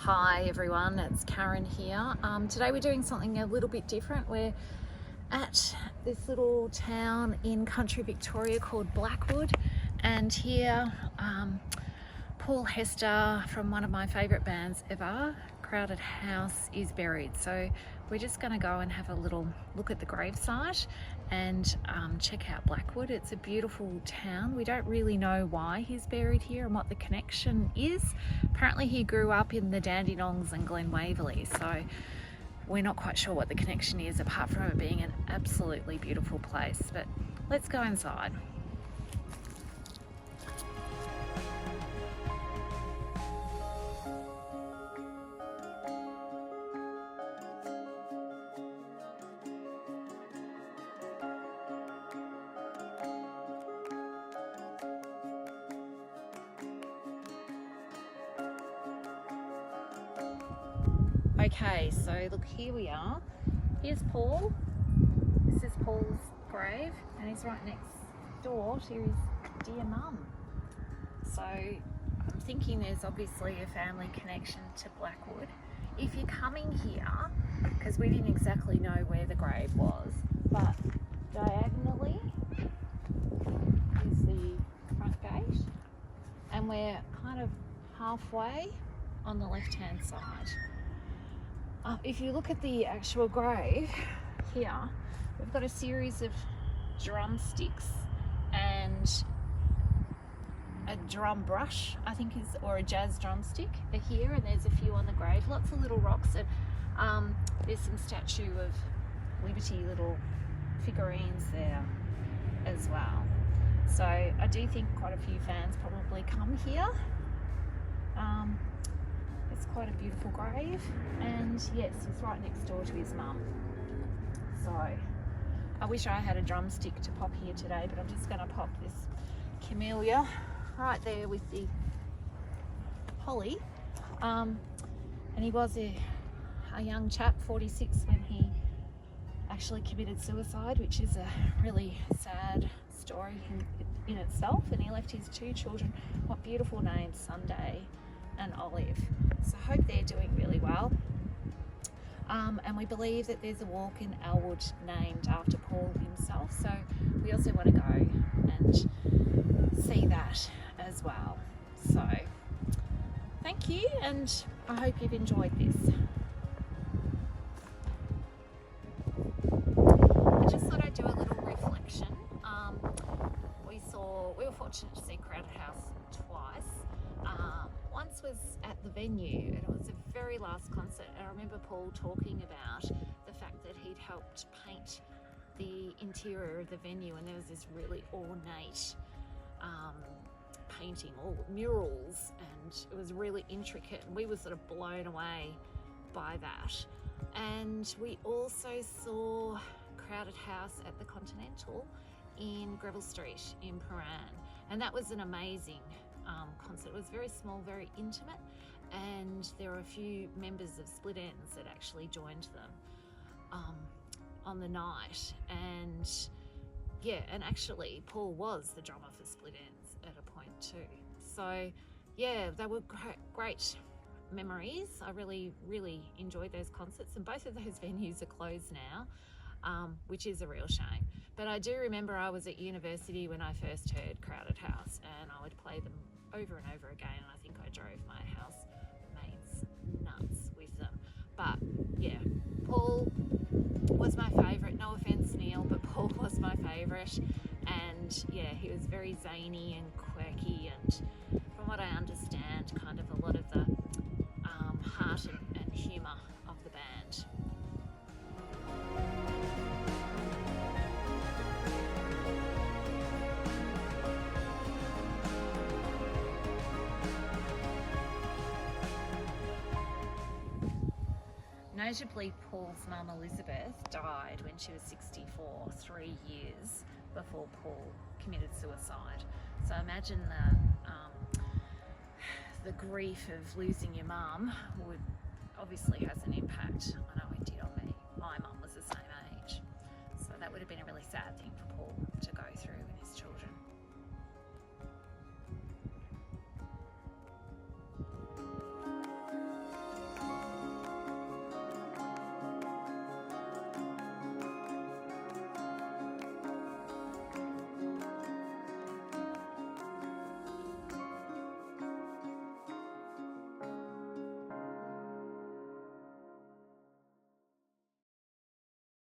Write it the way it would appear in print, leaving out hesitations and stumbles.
Hi everyone, it's Karen here. Today we're doing something a little bit different. We're at this little town in country Victoria called Blackwood, and here Paul Hester from one of my favourite bands ever, Crowded House, is buried. So we're just going to go and have a little look at the gravesite and check out Blackwood. It's a beautiful town. We don't really know why he's buried here and what the connection is. Apparently he grew up in the Dandenongs and Glen Waverley, so we're not quite sure what the connection is apart from it being an absolutely beautiful place. But let's go inside. Okay, so look, here we are. Here's Paul. This is Paul's grave, and he's right next door to his dear mum. So I'm thinking there's obviously a family connection to Blackwood. If you're coming here, because we didn't exactly know where the grave was, but diagonally is the front gate, and we're kind of halfway on the left-hand side. If you look at the actual grave here, we've got a series of drumsticks and a drum brush, I think is, or a jazz drumstick are here, and there's a few on the grave, lots of little rocks, and there's some Statue of Liberty little figurines there as well. So I do think quite a few fans probably come here. It's quite a beautiful grave, and yes, he's right next door to his mum. So I wish I had a drumstick to pop here today, but I'm just going to pop this camellia right there with the holly. And he was a young chap, 46, when he actually committed suicide, which is a really sad story in itself. And he left his two children, what beautiful names, Sunday and Olive. So I hope they're doing really well. And we believe that there's a walk in Elwood named after Paul himself, so we also want to go and see that as well. So thank you, and I hope you've enjoyed this. I just thought I'd do a little reflection. We were fortunate to see Crowded House twice. Once was at the venue, and it was the very last concert, and I remember Paul talking about the fact that he'd helped paint the interior of the venue, and there was this really ornate painting, all murals, and it was really intricate, and we were sort of blown away by that. And we also saw Crowded House at the Continental in Greville Street in Paran, and that was an amazing concert. It was very small, very intimate, and there were a few members of Split Enz that actually joined them on the night. And yeah, and actually Paul was the drummer for Split Enz at a point too. So yeah, they were great memories. I really enjoyed those concerts, and both of those venues are closed now, which is a real shame. But I do remember I was at university when I first heard Crowded House, and I would play them over and over again, and I think I drove my housemates nuts with them. But yeah, Paul was my favourite. No offence, Neil, but Paul was my favourite. And yeah, he was very zany and quirky, and from what I understand, kind of a lot of the heart and humour of the band. Notably, Paul's mum Elizabeth died when she was 64, 3 years before Paul committed suicide. So imagine the grief of losing your mum would obviously has an impact. I know it did on me. My mum was the same age, so that would have been a really sad thing for Paul to go through and his children.